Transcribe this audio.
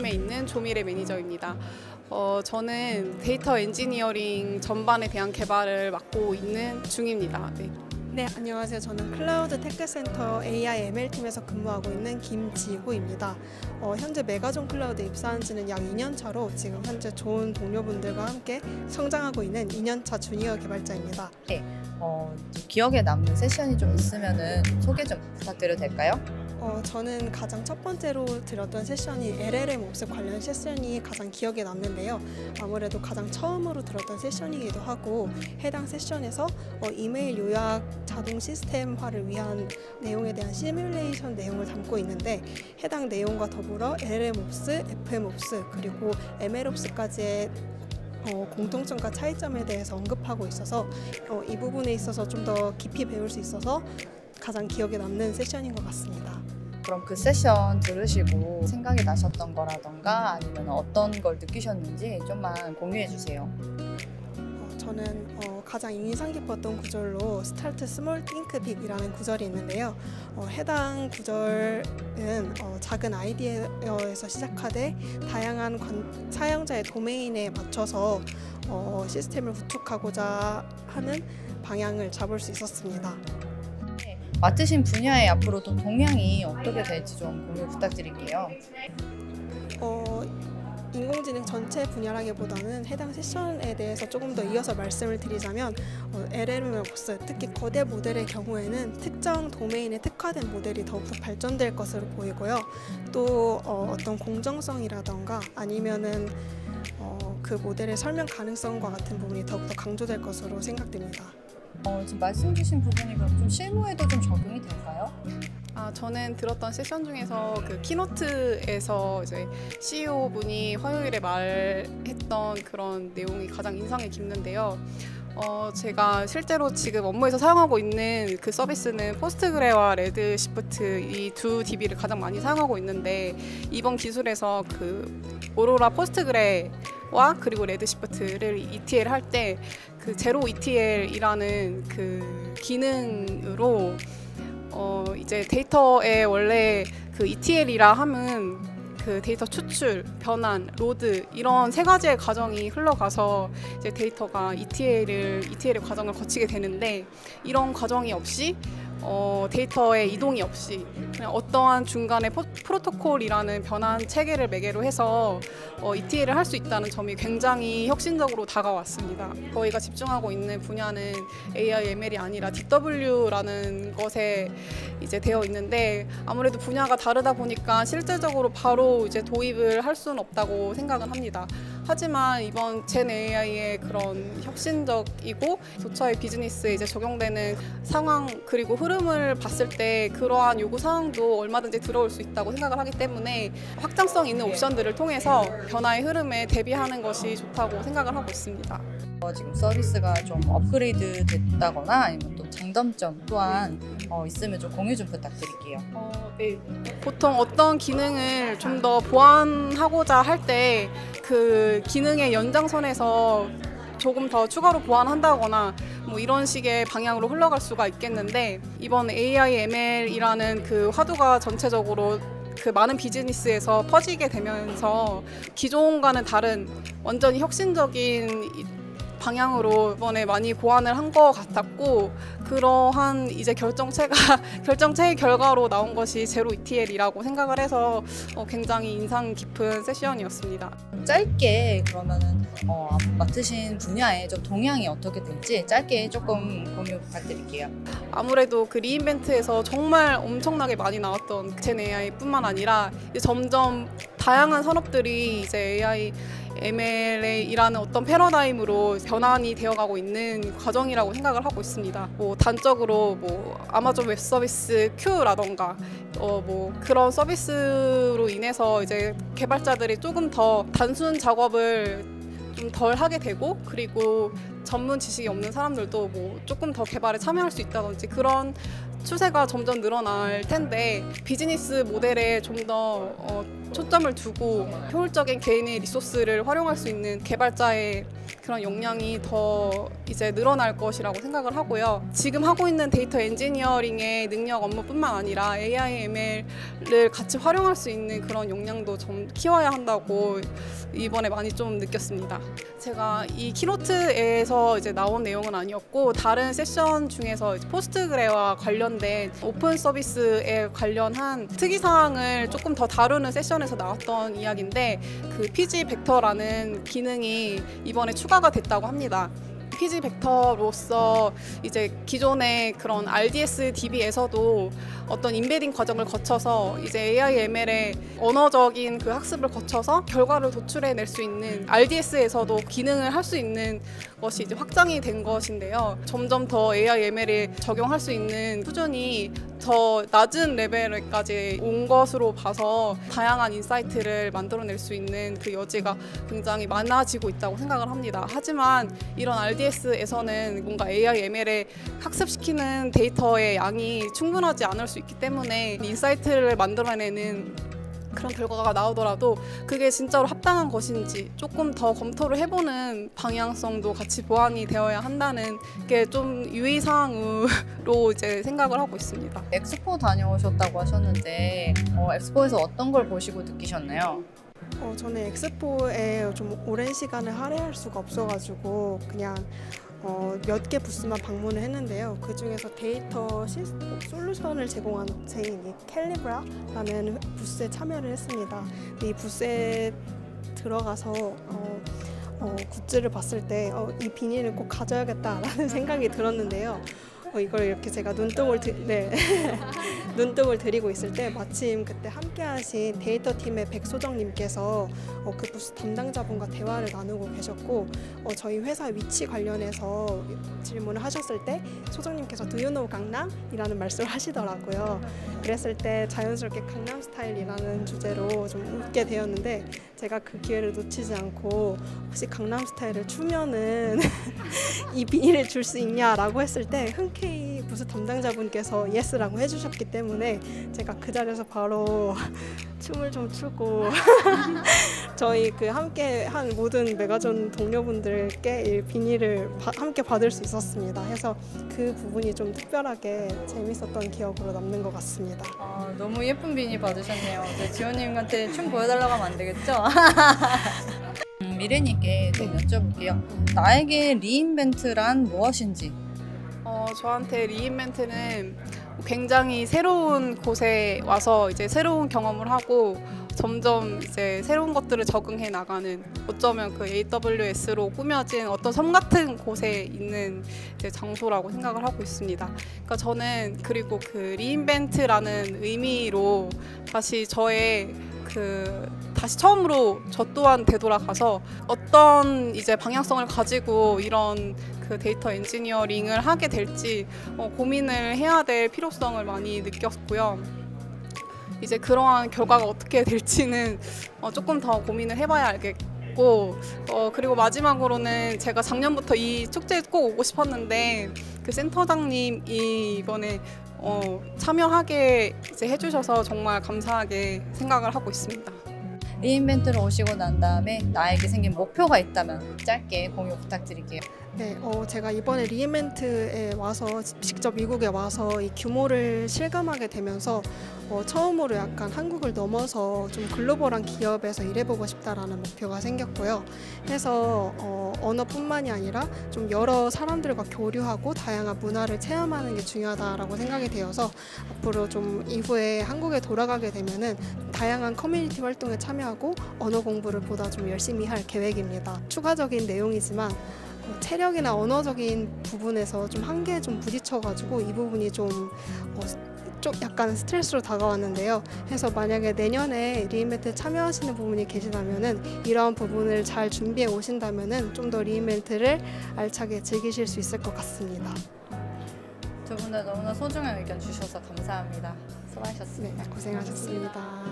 팀에 있는 조미래 매니저입니다. 저는 데이터 엔지니어링 전반에 대한 개발을 맡고 있는 중입니다. 네. 네, 안녕하세요. 저는 클라우드 테크센터 AI ML팀에서 근무하고 있는 김지호입니다. 현재 메가존 클라우드에 입사한 지는 약 2년 차로 지금 현재 좋은 동료분들과 함께 성장하고 있는 2년차 주니어 개발자입니다. 네, 기억에 남는 세션이 좀 있으면은 소개 좀 부탁드려도 될까요? 저는 가장 첫 번째로 들었던 세션이 LLM 옵스 관련 세션이 가장 기억에 남는데요. 아무래도 가장 처음으로 들었던 세션이기도 하고 해당 세션에서 이메일 요약 자동 시스템화를 위한 내용에 대한 시뮬레이션 내용을 담고 있는데 해당 내용과 더불어 LLM 옵스, FM 옵스 그리고 ML 옵스까지의 공통점과 차이점에 대해서 언급하고 있어서 이 부분에 있어서 좀 더 깊이 배울 수 있어서 가장 기억에 남는 세션인 것 같습니다. 그럼 그 세션 들으시고 생각이 나셨던 거라던가 아니면 어떤 걸 느끼셨는지 좀만 공유해 주세요. 저는 가장 인상 깊었던 구절로 Start Small Think Big이라는 구절이 있는데요. 해당 구절은 작은 아이디어에서 시작하되 다양한 사용자의 도메인에 맞춰서 시스템을 구축하고자 하는 방향을 잡을 수 있었습니다. 맡으신 분야의 앞으로도 동향이 어떻게 될지 좀 공유 부탁드릴게요. 인공지능 전체 분야라기보다는 해당 세션에 대해서 조금 더 이어서 말씀을 드리자면 LLM 옵스, 특히 거대 모델의 경우에는 특정 도메인에 특화된 모델이 더욱더 발전될 것으로 보이고요. 또 어떤 공정성이라던가 아니면은 그 모델의 설명 가능성과 같은 부분이 더욱더 강조될 것으로 생각됩니다. 지금 말씀 주신 부분이 그럼 좀 실무에도 좀 적용이 될까요? 저는 들었던 세션 중에서 그 키노트에서 이제 CEO 분이 화요일에 말했던 그런 내용이 가장 인상이 깊는데요. 제가 실제로 지금 업무에서 사용하고 있는 그 서비스는 포스트그레와 레드시프트 이 두 DB를 가장 많이 사용하고 있는데 이번 기술에서 그 오로라 포스트그레와 그리고 레드시프트를 ETL 할 때 그 제로 ETL이라는 그 기능으로 이제 데이터에 원래 그 ETL이라 함은 그 데이터 추출, 변환, 로드 이런 세 가지의 과정이 흘러가서 이제 데이터가 ETL의 과정을 거치게 되는데 이런 과정이 없이 데이터의 이동이 없이 그냥 어떠한 중간에 프로토콜이라는 변환 체계를 매개로 해서 ETL을 할 수 있다는 점이 굉장히 혁신적으로 다가왔습니다. 저희가 집중하고 있는 분야는 AI, ML이 아니라 DW라는 것에 이제 되어 있는데 아무래도 분야가 다르다 보니까 실제적으로 바로 이제 도입을 할 수는 없다고 생각은 합니다. 하지만 이번 젠 AI의 그런 혁신적이고 도처의 비즈니스에 이제 적용되는 상황 그리고 흐름을 봤을 때 그러한 요구 사항도 얼마든지 들어올 수 있다고 생각을 하기 때문에 확장성 있는 옵션들을 통해서 변화의 흐름에 대비하는 것이 좋다고 생각을 하고 있습니다. 지금 서비스가 좀 업그레이드 됐다거나 아니면 또 장단점 또한 있으면 좀 공유 좀 부탁드릴게요. 네. 보통 어떤 기능을 좀 더 보완하고자 할 때 그 기능의 연장선에서 조금 더 추가로 보완한다거나 뭐 이런 식의 방향으로 흘러갈 수가 있겠는데 이번 AI, ML이라는 그 화두가 전체적으로 그 많은 비즈니스에서 퍼지게 되면서 기존과는 다른 완전히 혁신적인 방향으로 이번에 많이 고안을 한 것 같았고 그러한 이제 결정체의 결과로 나온 것이 제로 ETL이라고 생각을 해서 굉장히 인상 깊은 세션이었습니다. 짧게 그러면은 맡으신 분야의 좀 동향이 어떻게 될지 짧게 조금 공유 부탁드릴게요. 아무래도 그 리인벤트에서 정말 엄청나게 많이 나왔던 젠 AI뿐만 아니라 이제 점점 다양한 산업들이 이제 AI, ML이라는 어떤 패러다임으로 변환이 되어가고 있는 과정이라고 생각을 하고 있습니다. 뭐 단적으로 뭐 아마존 웹 서비스 Q라던가 뭐 그런 서비스로 인해서 이제 개발자들이 조금 더 단순 작업을 좀 덜 하게 되고 그리고 전문 지식이 없는 사람들도 뭐 조금 더 개발에 참여할 수 있다든지 그런 추세가 점점 늘어날 텐데 비즈니스 모델에 좀 더 초점을 두고 효율적인 개인의 리소스를 활용할 수 있는 개발자의 그런 역량이 더 이제 늘어날 것이라고 생각을 하고요. 지금 하고 있는 데이터 엔지니어링의 능력 업무뿐만 아니라 AI, ML을 같이 활용할 수 있는 그런 역량도 좀 키워야 한다고 이번에 많이 좀 느꼈습니다. 제가 이 키노트에서 이제 나온 내용은 아니었고 다른 세션 중에서 포스트그레와 관련된 오픈 서비스에 관련한 특이사항을 조금 더 다루는 세션에서 나왔던 이야기인데 그 PG 벡터라는 기능이 이번에 추가가 됐다고 합니다. PG 벡터로서 이제 기존의 그런 RDS DB에서도 어떤 인베딩 과정을 거쳐서 이제 AI, ML의 언어적인 그 학습을 거쳐서 결과를 도출해낼 수 있는 RDS에서도 기능을 할 수 있는 것이 이제 확장이 된 것인데요. 점점 더 AI, ML에 적용할 수 있는 수준이 더 낮은 레벨까지 온 것으로 봐서 다양한 인사이트를 만들어낼 수 있는 그 여지가 굉장히 많아지고 있다고 생각을 합니다. 하지만 이런 RDS에서는 뭔가 AI, ML에 학습시키는 데이터의 양이 충분하지 않을 수 있기 때문에 인사이트를 만들어내는 그런 결과가 나오더라도 그게 진짜로 합당한 것인지 조금 더 검토를 해보는 방향성도 같이 보완이 되어야 한다는 게 좀 유의사항으로 이제 생각을 하고 있습니다. 엑스포 다녀오셨다고 하셨는데 엑스포에서 어떤 걸 보시고 느끼셨나요? 저는 엑스포에 좀 오랜 시간을 할애할 수가 없어가지고 그냥 몇 개 부스만 방문을 했는데요. 그 중에서 데이터 솔루션을 제공하는 업체인 이 캘리브라라는 부스에 참여를 했습니다. 이 부스에 들어가서 굿즈를 봤을 때 이 비닐을 꼭 가져야겠다라는 생각이 들었는데요. 이걸 이렇게 제가 눈독을 들이고 있을 때 마침 그때 함께하신 데이터 팀의 백소정님께서 그 부스 담당자분과 대화를 나누고 계셨고 저희 회사 위치 관련해서 질문을 하셨을 때 소정님께서 Do you know 강남? 이라는 말씀을 하시더라고요. 그랬을 때 자연스럽게 강남 스타일이라는 주제로 좀 웃게 되었는데 제가 그 기회를 놓치지 않고 혹시 강남 스타일을 추면은 이 비닐을 줄 수 있냐라고 했을 때 흔쾌히 부스 담당자분께서 예스라고 해주셨기 때문에 제가 그 자리에서 바로 춤을 좀 추고 저희 그 함께 한 모든 메가존 동료분들께 이 비닐을 함께 받을 수 있었습니다. 해서 그 부분이 좀 특별하게 재밌었던 기억으로 남는 것 같습니다. 너무 예쁜 비닐 받으셨네요. 지호님한테 춤 보여달라고 하면 안 되겠죠? 미래님께 좀 여쭤볼게요. 나에게 리인벤트란 무엇인지? 저한테 리인벤트는 굉장히 새로운 곳에 와서 이제 새로운 경험을 하고 점점 이제 새로운 것들을 적응해 나가는 어쩌면 그 AWS로 꾸며진 어떤 섬 같은 곳에 있는 이제 장소라고 생각을 하고 있습니다. 그러니까 저는 그리고 그 리인벤트라는 의미로 다시 다시 처음으로 저 또한 되돌아가서 어떤 이제 방향성을 가지고 이런 그 데이터 엔지니어링을 하게 될지 고민을 해야 될 필요성을 많이 느꼈고요. 이제 그러한 결과가 어떻게 될지는 조금 더 고민을 해봐야 알겠고 그리고 마지막으로는 제가 작년부터 이 축제에 꼭 오고 싶었는데 그 센터장님이 이번에 참여하게 이제 해주셔서 정말 감사하게 생각을 하고 있습니다. 리인벤트로 오시고 난 다음에 나에게 생긴 목표가 있다면 짧게 공유 부탁드릴게요. 네, 제가 이번에 리인벤트에 와서 직접 미국에 와서 이 규모를 실감하게 되면서 처음으로 약간 한국을 넘어서 좀 글로벌한 기업에서 일해보고 싶다라는 목표가 생겼고요. 해서 언어뿐만이 아니라 좀 여러 사람들과 교류하고 다양한 문화를 체험하는 게 중요하다라고 생각이 되어서 앞으로 좀 이후에 한국에 돌아가게 되면은 다양한 커뮤니티 활동에 참여하고 언어 공부를 보다 좀 열심히 할 계획입니다. 추가적인 내용이지만 체력이나 언어적인 부분에서 좀 한계에 좀 부딪혀가지고 이 부분이 좀 약간 스트레스로 다가왔는데요. 해서 만약에 내년에 리인벤트에 참여하시는 부분이 계시다면은 이러한 부분을 잘 준비해 오신다면은 좀 더 리인벤트를 알차게 즐기실 수 있을 것 같습니다. 두 분 다 너무나 소중한 의견 주셔서 감사합니다. 수고하셨습니다. 네, 고생하셨습니다.